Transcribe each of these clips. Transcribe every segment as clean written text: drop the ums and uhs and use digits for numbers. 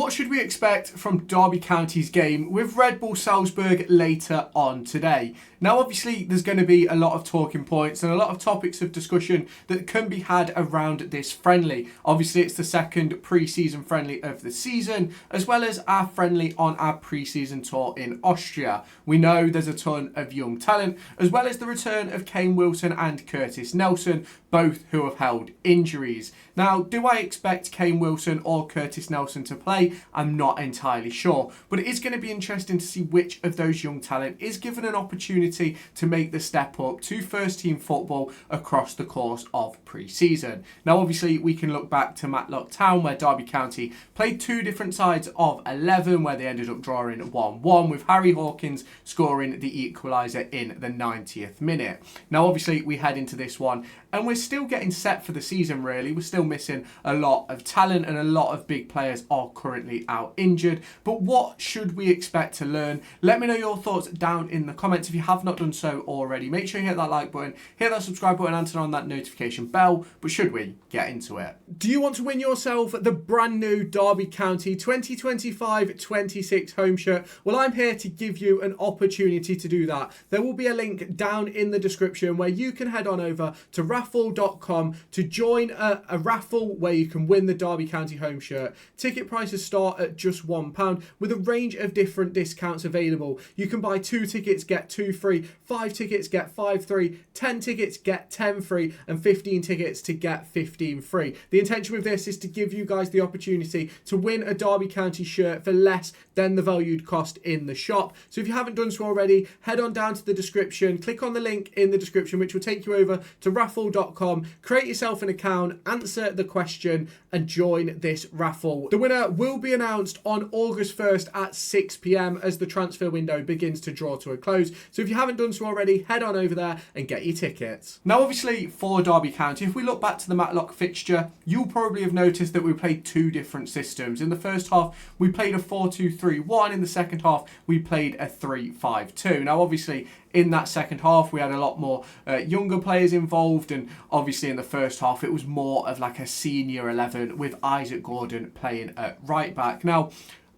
what should we expect from Derby County's game with RB Salzburg later on today? Now, obviously, there's going to be a lot of talking points and a lot of topics of discussion that can be had around this friendly. Obviously, it's the second pre-season friendly of the season, as well as our friendly on our pre-season tour in Austria. We know there's a ton of young talent, as well as the return of Kane Wilson and Curtis Nelson, both who have held injuries. Now, do I expect Kane Wilson or Curtis Nelson to play? I'm not entirely sure, but it is going to be interesting to see which of those young talent is given an opportunity to make the step up to first team football across the course of pre-season. Now, obviously, we can look back to Matlock Town, where Derby County played two different sides of 11, where they ended up drawing 1-1, with Harry Hawkins scoring the equaliser in the 90th minute. Now, obviously, we head into this one, and we're still getting set for the season, really. We're still missing a lot of talent, and a lot of big players are currently out injured. But what should we expect to learn? Let me know your thoughts down in the comments. If you have not done so already, make sure you hit that like button, hit that subscribe button, and turn on that notification bell. But should we get into it? Do you want to win yourself the brand new Derby County 2025-26 home shirt? Well, I'm here to give you an opportunity to do that. There will be a link down in the description where you can head on over to raffle.com to join a raffle where you can win the Derby County home shirt. Ticket prices start at just £1 with a range of different discounts available. You can buy 2 tickets, get 2 free, 5 tickets, get 5 free, 10 tickets, get 10 free, and 15 tickets to get 15 free. The intention with this is to give you guys the opportunity to win a Derby County shirt for less than the valued cost in the shop. So if you haven't done so already, head on down to the description, click on the link in the description, which will take you over to raffle.com, create yourself an account, answer the question, and join this raffle. The winner will be announced on August 1st at 6 p.m. as the transfer window begins to draw to a close. So if you haven't done so already, head on over there and get your tickets. Now, obviously, for Derby County, if we look back to the Matlock fixture, you'll probably have noticed that we played two different systems. In the first half, we played a 4-2-3-1. In the second half, we played a 3-5-2. Now, obviously, in that second half, we had a lot more younger players involved, and obviously in the first half, it was more of like a senior 11 with Isaac Gordon playing at right back. Now,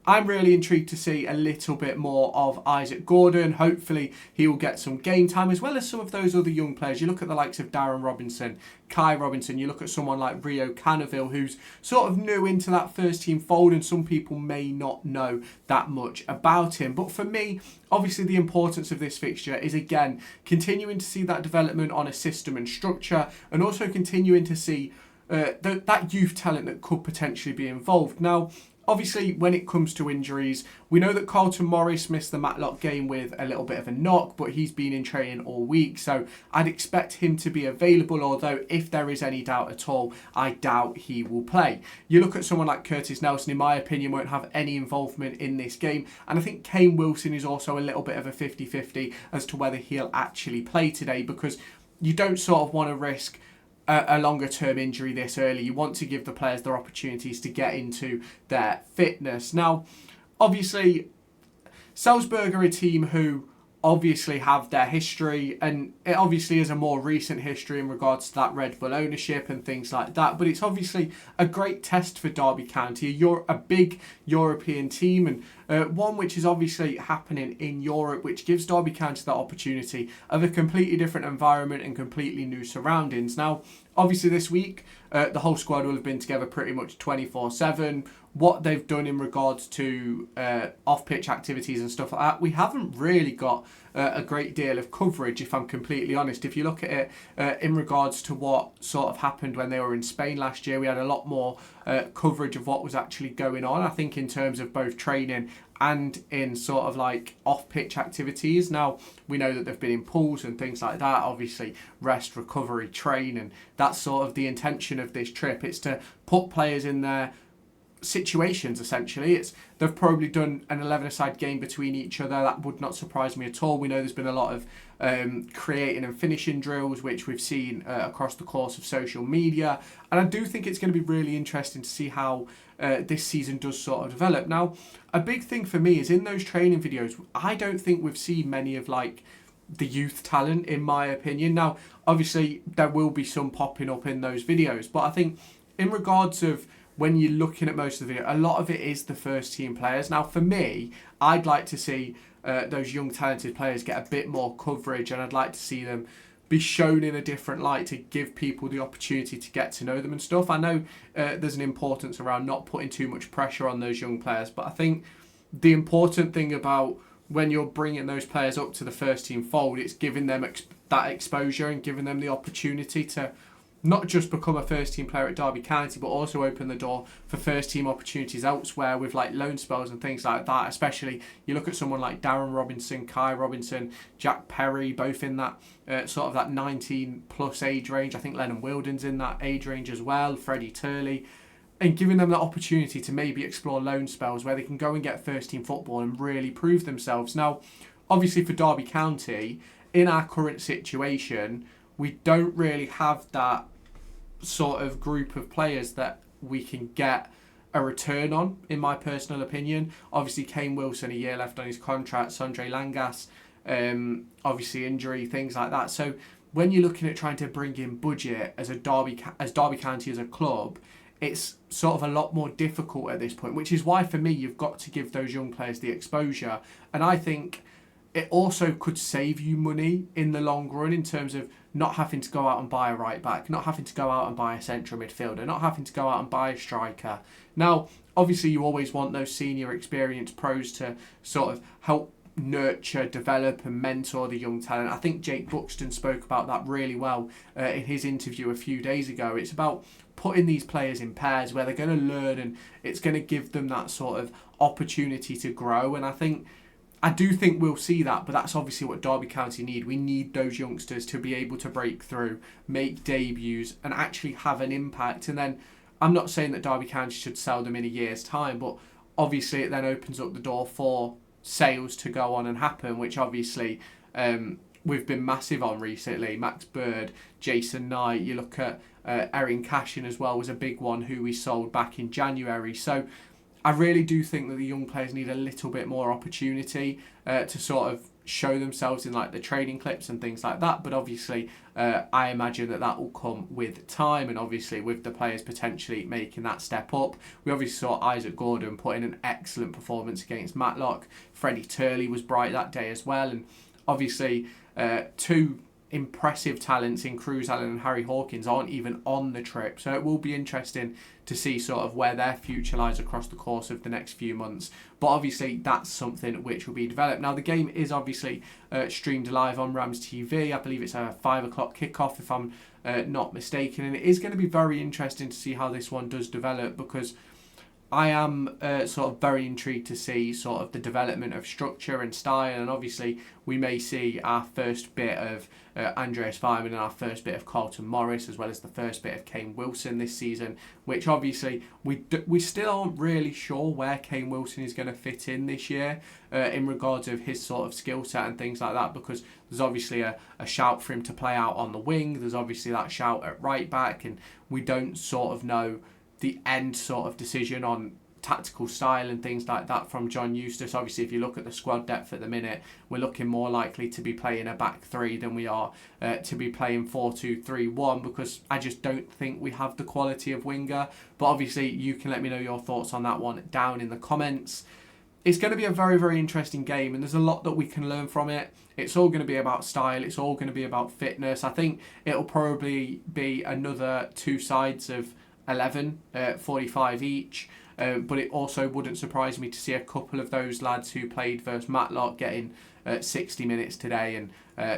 I'm really intrigued to see a little bit more of Isaac Gordon. Hopefully, he will get some game time, as well as some of those other young players. You look at the likes of Darren Robinson, Kai Robinson, you look at someone like Rio Canaville, who's sort of new into that first team fold, and some people may not know that much about him. But for me, obviously the importance of this fixture is, again, continuing to see that development on a system and structure, and also continuing to see that youth talent that could potentially be involved. Now, obviously, when it comes to injuries, we know that Carlton Morris missed the Matlock game with a little bit of a knock, but he's been in training all week, so I'd expect him to be available, although if there is any doubt at all, I doubt he will play. You look at someone like Curtis Nelson, in my opinion, won't have any involvement in this game, and I think Kane Wilson is also a little bit of a 50-50 as to whether he'll actually play today, because you don't sort of want to risk a longer term injury this early. You want to give the players their opportunities to get into their fitness. Now, obviously, Salzburg are a team who obviously have their history, and it obviously is a more recent history in regards to that Red Bull ownership and things like that, but it's obviously a great test for Derby County. A big European team, and one which is obviously happening in Europe, which gives Derby County that opportunity of a completely different environment and completely new surroundings. Now, obviously this week, the whole squad will have been together pretty much 24/7. What they've done in regards to off-pitch activities and stuff like that, we haven't really got a great deal of coverage, if I'm completely honest. If you look at it in regards to what sort of happened when they were in Spain last year, we had a lot more coverage of what was actually going on, I think, in terms of both training and in sort of like off-pitch activities. Now, we know that they've been in pools and things like that, obviously rest, recovery, train, and that's sort of the intention of this trip. It's to put players in their situations, essentially. They've probably done an 11-a-side game between each other. That would not surprise me at all. We know there's been a lot of creating and finishing drills, which we've seen across the course of social media, and I do think it's going to be really interesting to see how this season does sort of develop. Now, a big thing for me is in those training videos, I don't think we've seen many of like the youth talent, in my opinion. Now, obviously there will be some popping up in those videos, but I think in regards of when you're looking at most of the video, a lot of it is the first team players. Now, for me, I'd like to see those young talented players get a bit more coverage, and I'd like to see them be shown in a different light to give people the opportunity to get to know them and stuff. I know there's an importance around not putting too much pressure on those young players, but I think the important thing about when you're bringing those players up to the first team fold, it's giving them that exposure and giving them the opportunity to not just become a first team player at Derby County, but also open the door for first team opportunities elsewhere with like loan spells and things like that. Especially you look at someone like Darren Robinson, Kai Robinson, Jack Perry, both in that sort of that 19 plus age range. I think Lennon Wilden's in that age range as well, Freddie Turley, and giving them that opportunity to maybe explore loan spells where they can go and get first team football and really prove themselves. Now, obviously for Derby County, in our current situation, we don't really have that sort of group of players that we can get a return on, in my personal opinion. Obviously Kane Wilson, a year left on his contract, Sondre Langas, obviously injury, things like that. So when you're looking at trying to bring in budget as Derby County as a club, it's sort of a lot more difficult at this point, which is why for me you've got to give those young players the exposure. And I think it also could save you money in the long run in terms of not having to go out and buy a right back, not having to go out and buy a central midfielder, not having to go out and buy a striker. Now, obviously you always want those senior experienced pros to sort of help nurture, develop and mentor the young talent. I think Jake Buxton spoke about that really well in his interview a few days ago. It's about putting these players in pairs where they're going to learn and it's going to give them that sort of opportunity to grow. And I do think we'll see that, but that's obviously what Derby County need. We need those youngsters to be able to break through, make debuts and actually have an impact. And then I'm not saying that Derby County should sell them in a year's time, but obviously it then opens up the door for sales to go on and happen, which obviously we've been massive on recently. Max Bird, Jason Knight, you look at Erin Cashin as well was a big one who we sold back in January. So I really do think that the young players need a little bit more opportunity to sort of show themselves in like the training clips and things like that. But obviously, I imagine that will come with time and obviously with the players potentially making that step up. We obviously saw Isaac Gordon put in an excellent performance against Matlock. Freddie Turley was bright that day as well. And obviously, two impressive talents in Cruz Allen and Harry Hawkins aren't even on the trip. So it will be interesting to see sort of where their future lies across the course of the next few months. But obviously that's something which will be developed. Now the game is obviously streamed live on Rams TV. I believe it's a 5 o'clock kickoff if I'm not mistaken. And it is going to be very interesting to see how this one does develop, because I am sort of very intrigued to see sort of the development of structure and style, and obviously we may see our first bit of Andreas Weimann and our first bit of Carlton Morris, as well as the first bit of Kane Wilson this season, which obviously we still aren't really sure where Kane Wilson is going to fit in this year in regards of his sort of skill set and things like that, because there's obviously a shout for him to play out on the wing, there's obviously that shout at right back, and we don't sort of know the end sort of decision on tactical style and things like that from John Eustace. Obviously, if you look at the squad depth at the minute, we're looking more likely to be playing a back three than we are to be playing 4-2-3-1, because I just don't think we have the quality of winger. But obviously, you can let me know your thoughts on that one down in the comments. It's going to be a very, very interesting game, and there's a lot that we can learn from it. It's all going to be about style. It's all going to be about fitness. I think it'll probably be another two sides of 11, 45 each. But it also wouldn't surprise me to see a couple of those lads who played versus Matlock getting 60 minutes today, and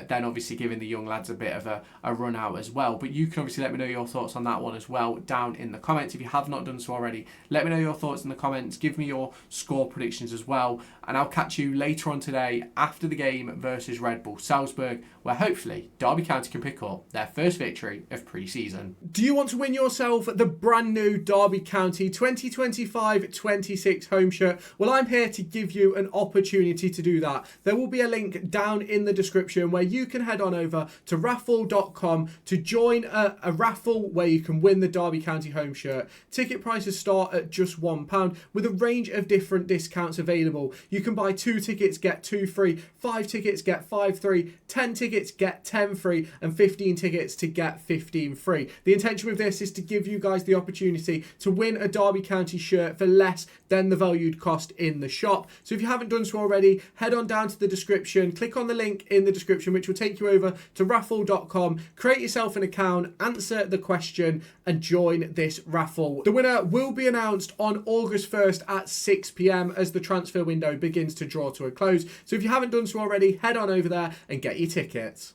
then obviously giving the young lads a bit of a run out as well. But you can obviously let me know your thoughts on that one as well down in the comments. If you have not done so already, let me know your thoughts in the comments. Give me your score predictions as well, and I'll catch you later on today after the game versus Red Bull Salzburg, where hopefully Derby County can pick up their first victory of pre-season. Do you want to win yourself the brand new Derby County 2025-26 home shirt? Well, I'm here to give you an opportunity to do that. There will be be a link down in the description where you can head on over to raffle.com to join a raffle where you can win the Derby County home shirt. Ticket prices start at just £1 with a range of different discounts available. You can buy 2 tickets, get 2 free, 5 tickets, get 5 free, 10 tickets, get 10 free, and 15 tickets to get 15 free. The intention with this is to give you guys the opportunity to win a Derby County shirt for less than the valued cost in the shop. So if you haven't done so already, head on down to the description, click on the link in the description which will take you over to raffle.com, create yourself an account, answer the question and join this raffle. The winner will be announced on August 1st at 6 p.m. as the transfer window begins to draw to a close. So if you haven't done so already, head on over there and get your tickets.